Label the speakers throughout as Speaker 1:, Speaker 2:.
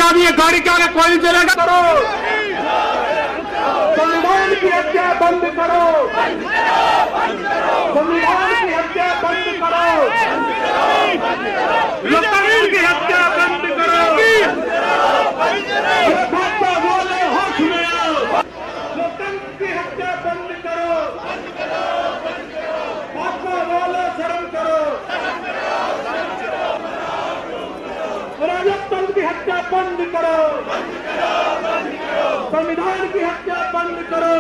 Speaker 1: शादी है, गाड़ी के आगे कोई नहीं चलेगा। करो संविधान की हत्या बंद करो, संविधान की हत्या बंद करो, लोकतंत्र की हत्या बंद करो। भाजपा वाले होश में आओ, लोकतंत्र की हत्या बंद करो, भाजपा वाले शर्म करो, लोकतंत्र की हत्या बंद करो, संविधान की हत्या बंद करो।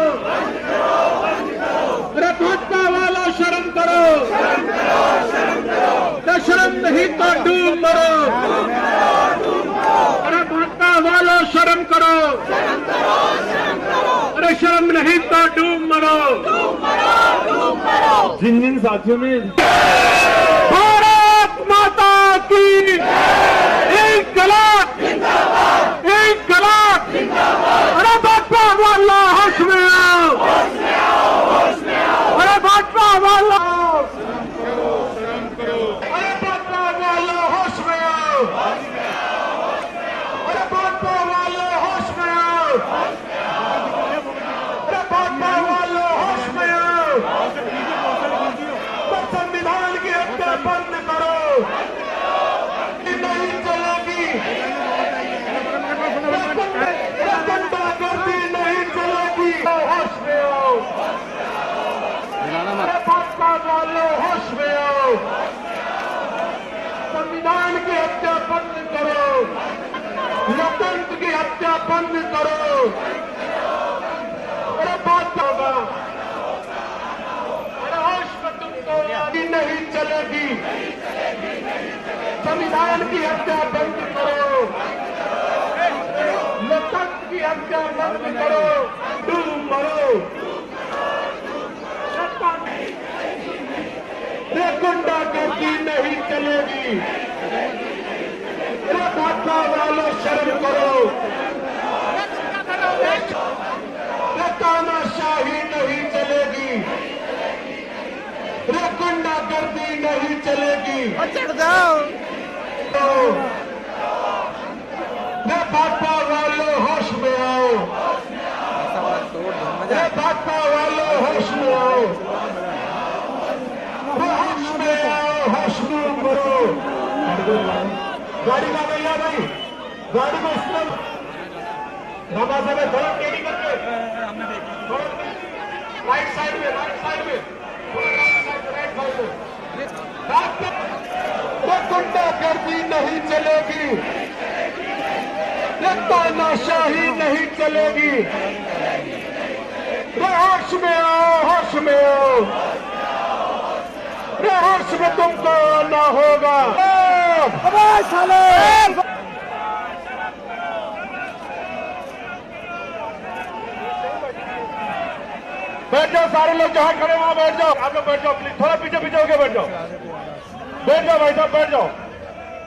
Speaker 1: अरे भाजपा वाला शर्म करो, शर्म नहीं तो डूब मरो। अरे भाजपा वाला शर्म करो, अरे शर्म नहीं तो डूब मरो। जिन जिन साथियों ने भारत माता की एक गलात, एक गलात। अरे भाजपा वाला होश में आओ, अरे भाजपा वाला शर्म करो, अरे भाजपा वाला होश में आओ, अरे भाजपा वाला होश में आओ, अरे भाजपा वाला होश में आओ। संविधान की हत्या बंद करो, नहीं चलेगी, गुंडागर्दी नहीं चलेगी। होश में आओ, भाजपा वालों होश में आओ, संविधान की हत्या बंद करो, लोकतंत्र की हत्या बंद करो। अरे भाजपा होगा, अरे होश में तुमको नहीं चलेगी, संविधान की हत्या बंद करो, लोकतंत्र की हत्या बंद करो, डूब मरो। रे गुंडागर्दी नहीं चलेगी, रे भाजपा वालों शर्म करो, रे तानाशाही नहीं चलेगी, रे गुंडागर्दी नहीं चलेगी।
Speaker 2: चढ़ जाओ,
Speaker 1: रे भाजपा वालों होश में आओ, रे भाजपा वालों होश में आओ, होश में आओ, होश में करो। गाड़ी का भैया भाई, गाड़ी में इस्तेमाल बाबा साहब थोड़ा टेढ़ी करके, राइट साइड में, राइट साइड में, राइट साइड में। गुंडागर्दी नहीं चलेगी, तानाशाही नहीं चलेगी। होश में आओ, होश में आओ, होश में तुमको आना होगा। बैठ जाओ सारे लोग, जहां खड़े वहां बैठ जाओ। आप लोग बैठ जाओ प्लीज, थोड़ा पीछे पीछे होके बैठ जाओ, बैठ जाओ भाई साहब, बैठ जाओ।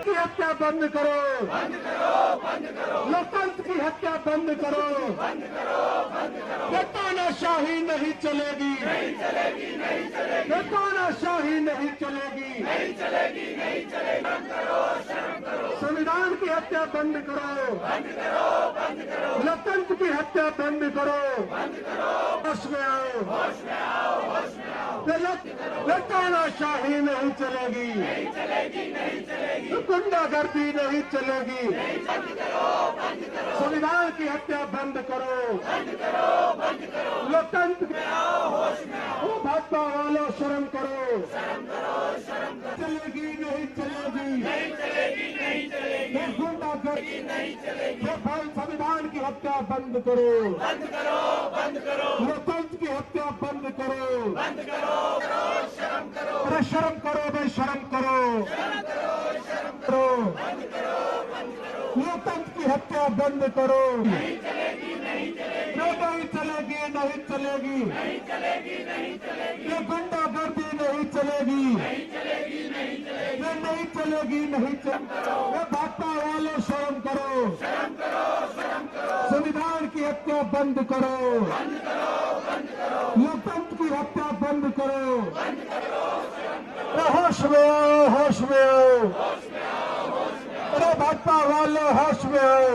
Speaker 1: की हत्या बंद करो, लोकतंत्र की हत्या बंद करो, तानाशाही नहीं चलेगी, तानाशाही नहीं चलेगी। संविधान की हत्या बंद करो, लोकतंत्र की हत्या बंद करो। होश में आओ, तानाशाही नहीं चलेगी, गुंडागर्दी नहीं चलेगी। संविधान की हत्या बंद करो, लोकतंत्र भाजपा वालों शर्म करो, चलेगी नहीं चलेगी, गुंडागर्दी नहीं चलेगी। संविधान की हत्या बंद करो, लोकतंत्र की हत्या बंद करो, अरे शर्म करो भाई, शर्म करो, लोकतंत्र की हत्या बंद करो। नहीं चलेगी, नहीं चलेगी, ये गुंडागर्दी नहीं चलेगी, ये नहीं चलेगी, नहीं चलेगी। ये भाजपा वालों शर्म करो, संविधान की हत्या बंद करो, लोकतंत्र की हत्या बंद करो। होश में आओ, होश में आओ, अरे भाजपा वाले होश में आओ,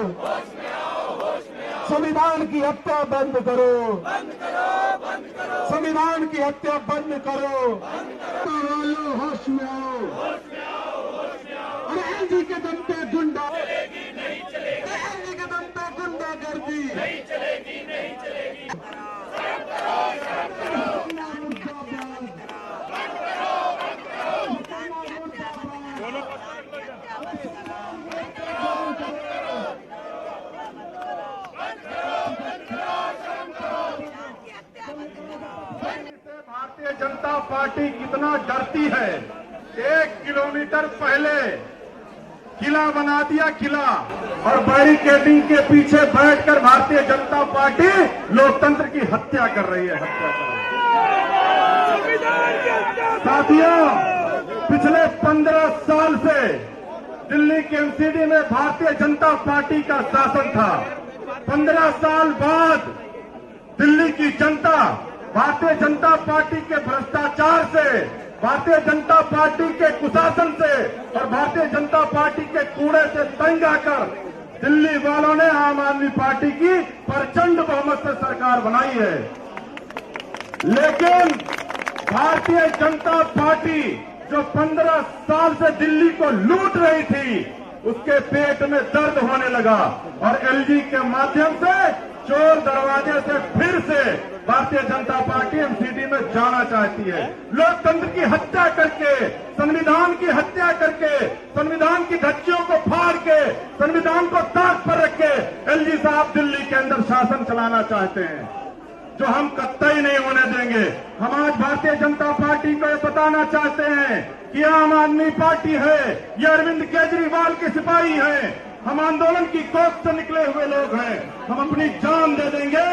Speaker 1: संविधान की हत्या बंद करो, संविधान की हत्या बंद करो, भाजपा वाले होश में आओ। और एलजी के दम पे गुंडा, एलजी के दम पे गुंडागर्दी नहीं चलेगी, नहीं चलेगी।
Speaker 2: भारतीय जनता पार्टी कितना डरती है। 1 किलोमीटर पहले किला बना दिया, किला, और बैरिकेडिंग के पीछे बैठकर भारतीय जनता पार्टी लोकतंत्र की हत्या कर रही है, हत्या कर रही है। साथियों, पिछले 15 साल से दिल्ली के एमसीडी में भारतीय जनता पार्टी का शासन था। 15 साल बाद दिल्ली की जनता भारतीय जनता पार्टी के भ्रष्टाचार से, भारतीय जनता पार्टी के कुशासन से और भारतीय जनता पार्टी के कूड़े से तंग आकर दिल्ली वालों ने आम आदमी पार्टी की प्रचंड बहुमत से सरकार बनाई है। लेकिन भारतीय जनता पार्टी जो 15 साल से दिल्ली को लूट रही थी, उसके पेट में दर्द होने लगा और एलजी के माध्यम से चोर दरवाजे से फिर से भारतीय जनता पार्टी एमसीडी में जाना चाहती है। लोकतंत्र की हत्या करके, संविधान की हत्या करके, संविधान की धज्जियों को फाड़ के, संविधान को ताक पर रख के एलजी साहब दिल्ली के अंदर शासन चलाना चाहते हैं, जो हम कतई नहीं होने देंगे। हम आज भारतीय जनता पार्टी को ये बताना चाहते हैं कि आम आदमी पार्टी है, ये अरविंद केजरीवाल के सिपाही हैं, हम आंदोलन की कोख से निकले हुए लोग हैं, हम अपनी जान दे देंगे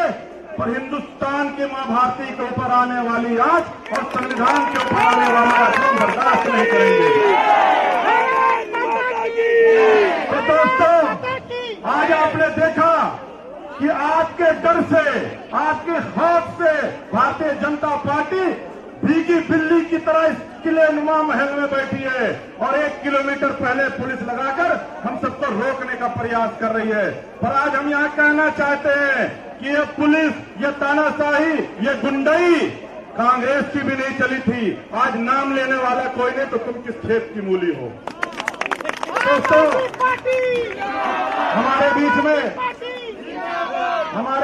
Speaker 2: पर हिंदुस्तान की मां भारती के ऊपर आने वाली आज और संविधान के ऊपर आने वाला जुल्म बर्दाश्त नहीं करेंगे। तो दोस्तों, आज आपने देखा कि आपके डर से, आपके खौफ से भारतीय जनता पार्टी भीगी बिल्ली की तरह इस किले नुमा महल में बैठी है और 1 किलोमीटर पहले पुलिस लगाकर हम सबको रोकने का प्रयास कर रही है। पर आज हम यहाँ कहना चाहते हैं कि ये पुलिस, ये तानाशाही, ये गुंडई कांग्रेस की भी नहीं चली थी। आज नाम लेने वाला कोई नहीं तो तुम किस खेत की मूली हो। दोस्तों, हमारे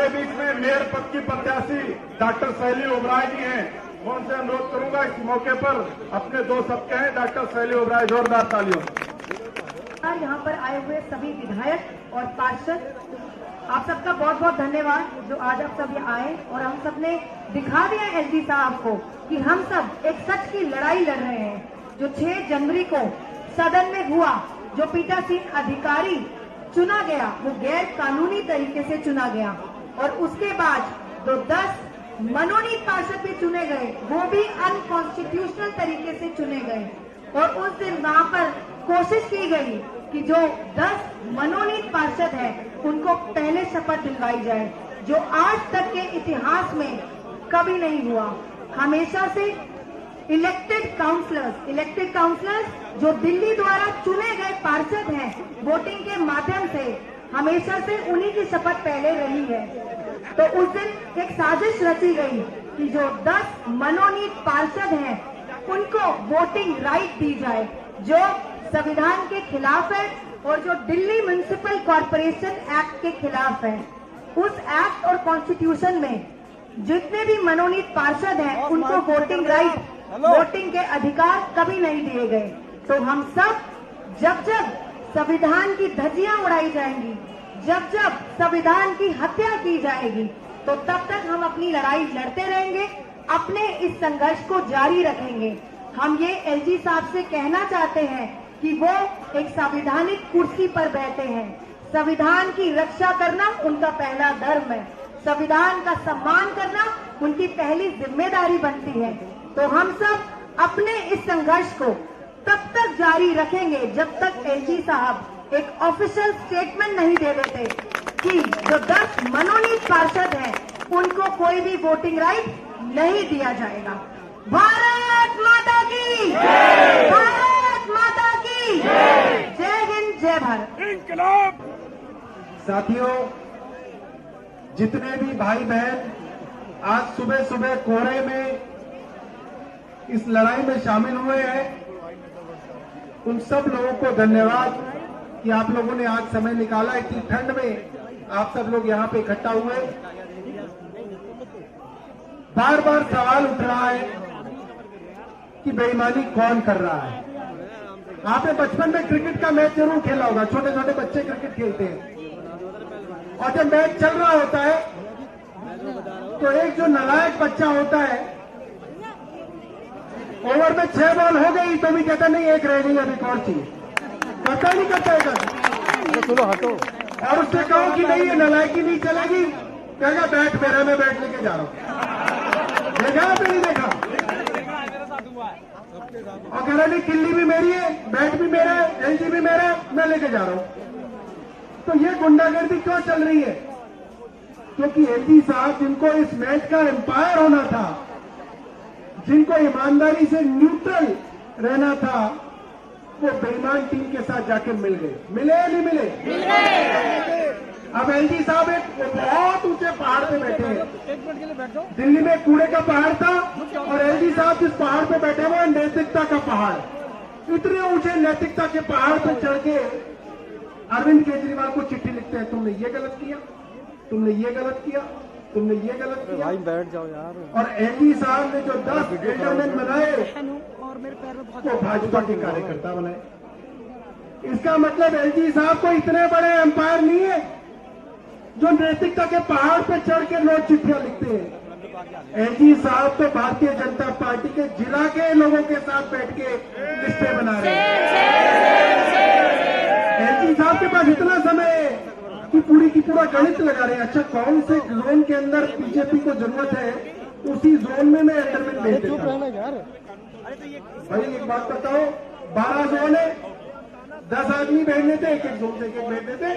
Speaker 2: बीच में मेयर पद की प्रत्याशी डॉक्टर शैली ओबराय जी हैं। मैं उनसे अनुरोध करूंगा इस मौके पर अपने 2 शब्द कहें। डॉक्टर शैली ओबराय, जोरदार तालियों।
Speaker 3: यहाँ पर आए हुए सभी विधायक और पार्षद, आप सबका बहुत बहुत धन्यवाद जो आज आप सब यहाँ आए और हम सब ने दिखा दिया एलजी साहब को कि हम सब एक सच की लड़ाई लड़ रहे हैं। जो 6 जनवरी को सदन में हुआ, जो पीठासीन अधिकारी चुना गया, वो गैर कानूनी तरीके से चुना गया और उसके बाद जो 10 मनोनीत पार्षद भी चुने गए, वो भी अनकॉन्स्टिट्यूशनल तरीके से चुने गए। और उस दिन वहाँ पर कोशिश की गई कि जो 10 मनोनीत पार्षद हैं, उनको पहले शपथ दिलवाई जाए, जो आज तक के इतिहास में कभी नहीं हुआ। हमेशा से इलेक्टेड काउंसलर्स जो दिल्ली द्वारा चुने गए पार्षद हैं, वोटिंग के माध्यम से हमेशा से उन्हीं की शपथ पहले रही है। तो उस दिन एक साजिश रची गई कि जो 10 मनोनीत पार्षद हैं, उनको वोटिंग राइट दी जाए, जो संविधान के खिलाफ है और जो दिल्ली म्युनिसिपल कॉर्पोरेशन एक्ट के खिलाफ है। उस एक्ट और कॉन्स्टिट्यूशन में जितने भी मनोनीत पार्षद हैं, उनको वोटिंग राइट, वोटिंग के अधिकार कभी नहीं दिए गए। तो हम सब जब संविधान की धज्जियां उड़ाई जाएंगी, जब संविधान की हत्या की जाएगी, तो तब तक हम अपनी लड़ाई लड़ते रहेंगे, अपने इस संघर्ष को जारी रखेंगे। हम ये एलजी साहब से कहना चाहते हैं कि वो एक संवैधानिक कुर्सी पर बैठे हैं। संविधान की रक्षा करना उनका पहला धर्म है, संविधान का सम्मान करना उनकी पहली जिम्मेदारी बनती है। तो हम सब अपने इस संघर्ष को तब तक जारी रखेंगे जब तक एलजी साहब एक ऑफिशियल स्टेटमेंट नहीं दे देते कि जो 10 मनोनीत पार्षद हैं, उनको कोई भी वोटिंग राइट नहीं दिया जाएगा। भारत माता की, भारत माता की जय हिंद, जय भारत।
Speaker 4: इनकलाब।
Speaker 1: साथियों, जितने भी भाई बहन आज सुबह सुबह कोहरे में इस लड़ाई में शामिल हुए हैं, उन सब लोगों को धन्यवाद कि आप लोगों ने आज समय निकाला। इतनी ठंड में आप सब लोग यहाँ पे इकट्ठा हुए। बार बार सवाल उठ रहा है कि बेईमानी कौन कर रहा है। आपने बचपन में क्रिकेट का मैच जरूर खेला होगा, छोटे छोटे बच्चे क्रिकेट खेलते हैं, और जब मैच चल रहा होता है तो एक जो नालायक बच्चा होता है, ओवर में 6 बॉल हो गई तो भी कहता नहीं एक रह गई, अभी कौन चाहिए, करता नहीं करता है।
Speaker 4: चलो हटो।
Speaker 1: और उससे कहो कि नहीं ये नालायकी नहीं चलेगी, कहेगा बैट मेरा, मैं बैट लेके जा रहा हूं। देखा आपने नहीं देखा? और कह रहा नहीं किल्ली भी मेरी है, बैट भी मेरा है, एलजी भी मेरा है, मैं लेके जा रहा हूं। तो ये गुंडागर्दी क्यों चल रही है? क्योंकि एलजी साहब, जिनको इस मैच का एम्पायर होना था, जिनको ईमानदारी से न्यूट्रल रहना था, वो बेईमान टीम के साथ जाके मिल गए। मिले या नहीं मिले? अब एलजी साहब एक बहुत ऊंचे पहाड़ पे बैठे हैं। दिल्ली में कूड़े का पहाड़ था और एलजी साहब जिस पहाड़ पे बैठे हुए नैतिकता का पहाड़। इतने ऊंचे नैतिकता के पहाड़ पे चढ़ के अरविंद केजरीवाल को चिट्ठी लिखते हैं, तुमने ये गलत किया, तुमने ये गलत किया, तुमने ये गलत किया।
Speaker 4: भाई बैठ जाओ यार।
Speaker 1: और एलजी साहब ने जो 10 एल्डरमैन बनाए वो भाजपा के कार्यकर्ता बनाए। इसका मतलब एलजी साहब को इतने बड़े एम्पायर नहीं है जो नैतिकता के पहाड़ पे चढ़ के लोग चिट्ठियां लिखते हैं। एलजी साहब तो भारतीय जनता पार्टी के जिला के लोगों के साथ बैठ के लिस्टें बना रहे हैं। एलजी साहब के पास इतना समय है कि पूरी की पूरा गणित लगा रहे हैं। अच्छा, कौन से जोन के अंदर बीजेपी को जरूरत है, उसी जोन में मैं एंटरमेंट भेज देता हूं। भाई एक बात बताओ, 12 जोन है, 10 आदमी भेज लेते, एक एक जोन से एक भेज देते,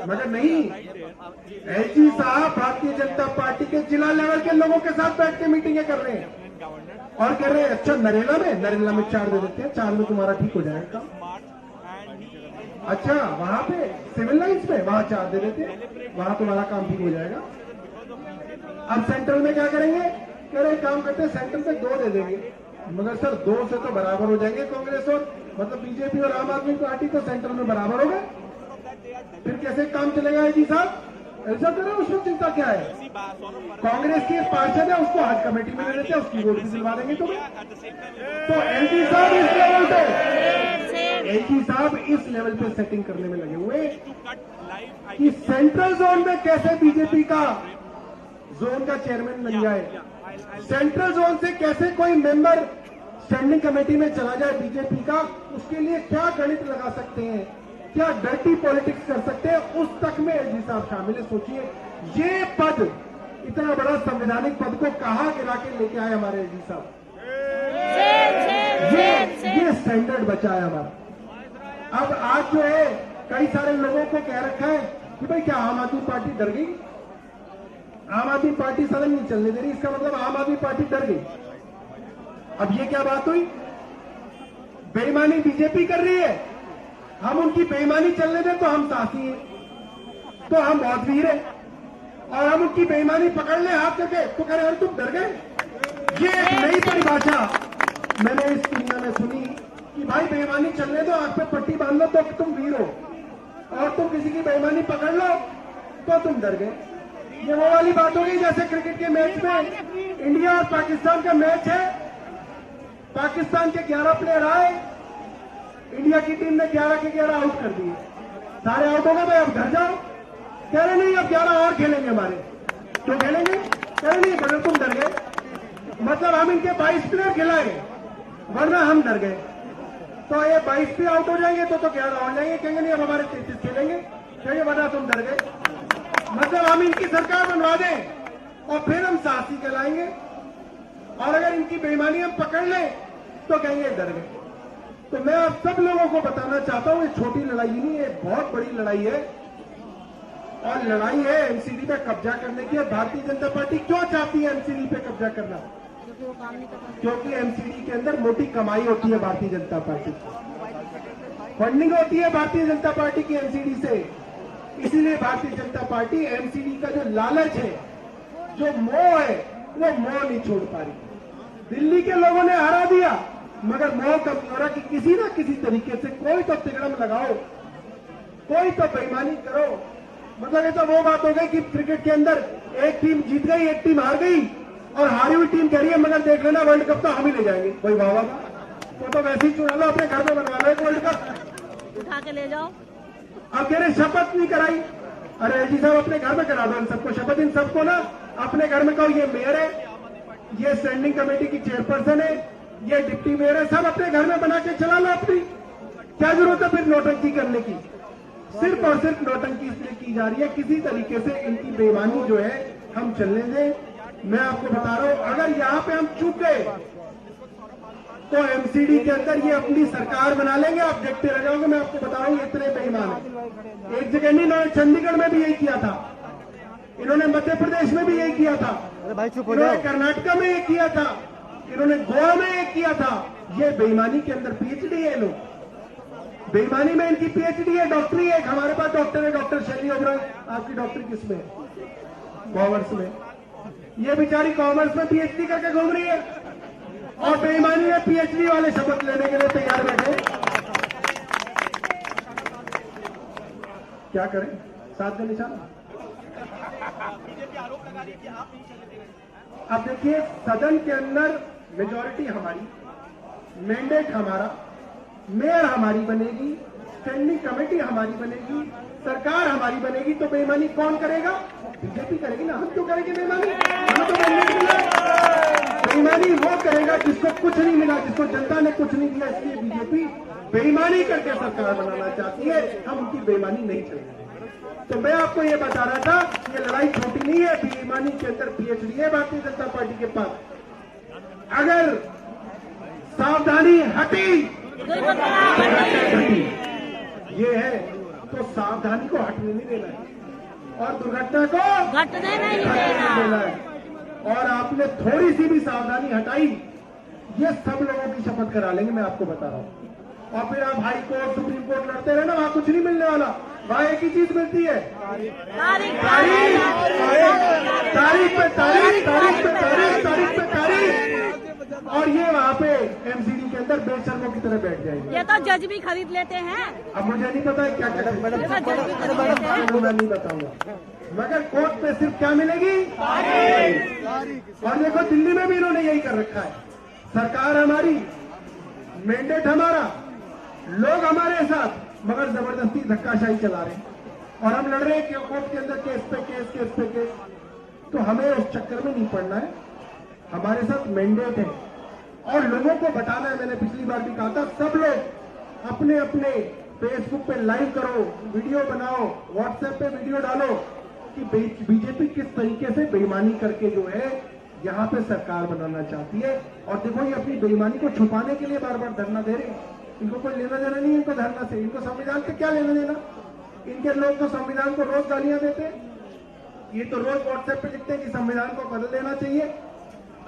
Speaker 1: मगर नहीं। एलजी साहब भारतीय जनता पार्टी के जिला लेवल के लोगों के साथ बैठ के मीटिंगें कर रहे हैं और कह रहे हैं अच्छा नरेला में 4 दे देते हैं, 4 में तुम्हारा ठीक हो जाएगा। अच्छा, वहां पे सिविल लाइन्स में वहां 4 दे देते हैं, वहां तुम्हारा काम ठीक हो जाएगा। अब सेंट्रल में क्या करेंगे? कह रहे काम करते हैं सेंट्रल में 2 दे देंगे, मगर सर 2 से तो बराबर हो जाएंगे कांग्रेस और मतलब बीजेपी और आम आदमी पार्टी तो सेंट्रल में बराबर हो गए। फिर कैसे काम चलेगा जी साहब? ऐसा करें, उसमें चिंता क्या है? कांग्रेस की एक पार्षद है, उसको हज कमेटी में ले लेते हैं, उसकी वोट भी दिलवा देंगे तुम्हें। तो एलजी साहब इस लेवल पे, एलजी साहब इस लेवल पे सेटिंग करने में लगे हुए कि सेंट्रल जोन में कैसे बीजेपी का जोन का चेयरमैन बन जाए, सेंट्रल जोन से कैसे कोई मेंबर स्टैंडिंग कमेटी में चला जाए बीजेपी का, उसके लिए क्या गणित लगा सकते हैं, क्या डर्टी पॉलिटिक्स कर सकते हैं, उस तक में एलजी साहब शामिल है। सोचिए, ये पद, इतना बड़ा संवैधानिक पद को कहां गिरा के लेके आए हमारे एलजी साहब। ये स्टैंडर्ड बचा है हमारा। अब आज जो है कई सारे लोगों को कह रखा है कि भाई क्या आम आदमी पार्टी डर गई, आम आदमी पार्टी सदन नहीं चलने दे रही, इसका मतलब आम आदमी पार्टी डर गई। अब ये क्या बात हुई? बेईमानी बीजेपी कर रही है, हम उनकी बेईमानी चलने दें तो हम साथी हैं, तो हम बहुत वीर हैं, और हम उनकी बेईमानी पकड़ ले हाथ करके तो कह रहे हैं तुम डर गए। ये एक नई परिभाषा मैंने इस दुनिया में सुनी कि भाई बेईमानी चलने दो, आंख पे पट्टी बांध लो तो तुम वीर हो, और तुम किसी की बेईमानी पकड़ लो तो तुम डर गए। ये वो वाली बात होगी जैसे क्रिकेट के मैच में इंडिया और पाकिस्तान का मैच है, पाकिस्तान के 11 प्लेयर आए, इंडिया की टीम ने 11 के 11 आउट कर दिए, सारे आउट हो गए, भाई अब घर जाओ। कह रहे नहीं अब 11 और खेलेंगे हमारे, तो खेलेंगे, कह रहे नहीं बगैर तुम डर गए, मतलब हम इनके 22 प्लेयर खिलाएंगे वरना हम डर गए, तो ये 22 भी आउट हो जाएंगे तो 11 हो जाएंगे, कहेंगे नहीं अब हमारे 33 खेलेंगे, कहेंगे वरना तुम डर गए। मतलब हम इनकी सरकार बनवा दें और फिर हम साहसी कहलाएंगे, और अगर इनकी बेईमानी हम पकड़ लें तो कहेंगे डर गए। तो मैं आप सब लोगों को बताना चाहता हूं, ये छोटी लड़ाई नहीं है, बहुत बड़ी लड़ाई है, और लड़ाई है एमसीडी पे कब्जा करने की। भारतीय जनता पार्टी क्यों चाहती है एमसीडी पे कब्जा करना? क्योंकि एमसीडी के अंदर मोटी कमाई होती है भारतीय जनता पार्टी की। फंडिंग होती है भारतीय जनता पार्टी की एमसीडी से। इसीलिए भारतीय जनता पार्टी एमसीडी का जो लालच है, जो मोह है, वो मोह नहीं छोड़ पा रही। दिल्ली के लोगों ने हरा दिया, मगर मोह कब हो रहा कि किसी ना किसी तरीके से कोई तो तिगड़म लगाओ, कोई तो बेईमानी करो। मतलब ये तो वो बात हो गई कि क्रिकेट के अंदर एक टीम जीत गई, एक टीम हार गई, और हारी हुई टीम कह रही है मगर देख लेना वर्ल्ड कप तो हम ही ले जाएंगे। कोई वाह वाह, तो वैसे ही चुना लो, अपने घर में बनवा लो एक वर्ल्ड कप,
Speaker 4: उठा के ले जाओ।
Speaker 1: अब कह रहे शपथ नहीं कराई। अरे जी साहब अपने घर में करा दो इन सबको शपथ। इन सबको ना अपने घर में कहो ये मेयर है, ये स्टैंडिंग कमेटी की चेयरपर्सन है, ये डिप्टी मेयर है, सब अपने घर में बना के चला लो अपनी। क्या जरूरत है फिर नौटंकी करने की? सिर्फ और सिर्फ नौटंकी इसलिए की जा रही है, किसी तरीके से इनकी बेईमानी जो है हम चलने दें। मैं आपको बता रहा हूं, अगर यहां पे हम चूक गए तो एमसीडी के अंदर ये अपनी सरकार बना लेंगे, आप देखते रह जाओगे। मैं आपको बता रहा हूं इतने बेईमान है। एक जगह नहीं, इन्होंने चंडीगढ़ में भी यही किया था, इन्होंने मध्य प्रदेश में भी यही किया था, इन्होंने कर्नाटक में ये किया था, इन्होंने गोवा में ये किया था। ये बेईमानी के अंदर पीएचडी है लोग, बेईमानी में इनकी पीएचडी है, डॉक्टरी है। हमारे पास डॉक्टर है, डॉक्टर शैली ओबराय। आपकी डॉक्टरी किसमें है? कॉमर्स में। ये बेचारी कॉमर्स में पीएचडी करके घूम रही है, और बेईमानी में पीएचडी वाले शपथ लेने के लिए तैयार बैठे। क्या करें? साथ में निशाना। अब देखिए, सदन के अंदर मेजॉरिटी हमारी, मैंडेट हमारा, मेयर हमारी बनेगी, स्टैंडिंग कमेटी हमारी बनेगी, सरकार हमारी बनेगी, तो बेईमानी कौन करेगा? बीजेपी करेगी ना। हम क्यों करेंगे बेईमानी? हमें तो मैंडेट मिला। बेईमानी वो करेगा जिसको कुछ नहीं मिला, जिसको जनता ने कुछ नहीं दिया। इसलिए बीजेपी बेईमानी करके सरकार बनाना चाहती है, हम उनकी बेईमानी नहीं चलेंगे। तो मैं आपको ये बता रहा था, ये लड़ाई छोटी नहीं है। बेईमानी के अंदर पीएचडी है भारतीय जनता पार्टी के पास। अगर सावधानी हटी, ये है तो सावधानी को हटने नहीं देना है, और दुर्घटना को
Speaker 4: घटने नहीं देना
Speaker 1: है। और आपने थोड़ी सी भी सावधानी हटाई, ये सब लोगों की शपथ करा लेंगे, मैं आपको बता रहा हूं। और फिर आप हाई कोर्ट, सुप्रीम कोर्ट लड़ते रहना, वहां कुछ नहीं मिलने वाला। वहां एक ही चीज मिलती है, तारीख पे तारीख, तारीख पे तारीख, तारीख पे तारीख। और ये वहां पे एमसीडी के अंदर बेशर्मों की तरह बैठ जाएंगे।
Speaker 4: ये तो जज भी खरीद लेते हैं।
Speaker 1: अब मुझे नहीं पता है क्या क्या मैं नहीं बताऊंगा, मगर कोर्ट पे सिर्फ क्या मिलेगी? और देखो दिल्ली में भी इन्होंने यही कर रखा है। सरकार हमारी, मैंडेट हमारा, लोग हमारे साथ, मगर जबरदस्ती धक्काशाही चला रहे हैं, और हम लड़ रहे हैं कि कोर्ट के अंदर केस पे केस, केस पे केस। तो हमें उस चक्कर में नहीं पड़ना है। हमारे साथ मैंडेट है, और लोगों को बताना है। मैंने पिछली बार भी कहा था, सब लोग अपने अपने फेसबुक पे लाइव करो, वीडियो बनाओ, व्हाट्सएप पे वीडियो डालो कि बीजेपी किस तरीके से बेईमानी करके जो है यहाँ पे सरकार बनाना चाहती है। और देखो, ये अपनी बेईमानी को छुपाने के लिए बार बार धरना दे रहे हैं। इनको कोई लेना देना नहीं है इनको धरना से, इनको संविधान से क्या लेना देना। इनके लोग तो संविधान को रोज गालियां देते हैं, ये तो रोज व्हाट्सएप पे लिखते हैं कि संविधान को बदल देना चाहिए।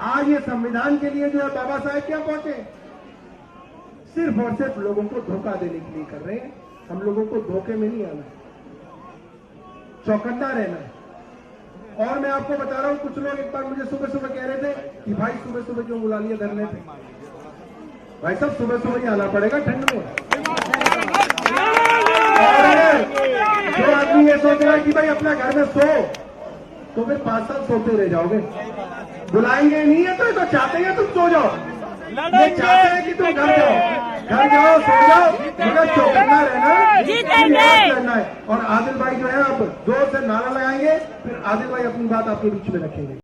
Speaker 1: आज ये संविधान के लिए जो है बाबा साहेब क्या पहुंचे, सिर्फ और सिर्फ लोगों को धोखा देने के लिए कर रहे हैं। हम लोगों को धोखे में नहीं आना है, चौकन्ना रहना है। और मैं आपको बता रहा हूं, कुछ लोग एक बार मुझे सुबह सुबह कह रहे थे कि भाई सुबह सुबह क्यों बुला लिया धरने पे। भाई साहब सुबह सुबह ही आना पड़ेगा ठंड में। और जो आदमी ये सोच रहा है कि भाई अपना घर में सो, तो फिर 5 साल सोते रह जाओगे। बुलाएंगे नहीं है तो चाहते हैं तुम सो जाओ, ये चाहते हैं कि तुम घर जाओ, सो जाओ, मगर चौकन्ना रहना है। और आदिल भाई जो है अब जोर से नारा लगाएंगे, फिर आदिल भाई अपनी बात आपके बीच में रखेंगे।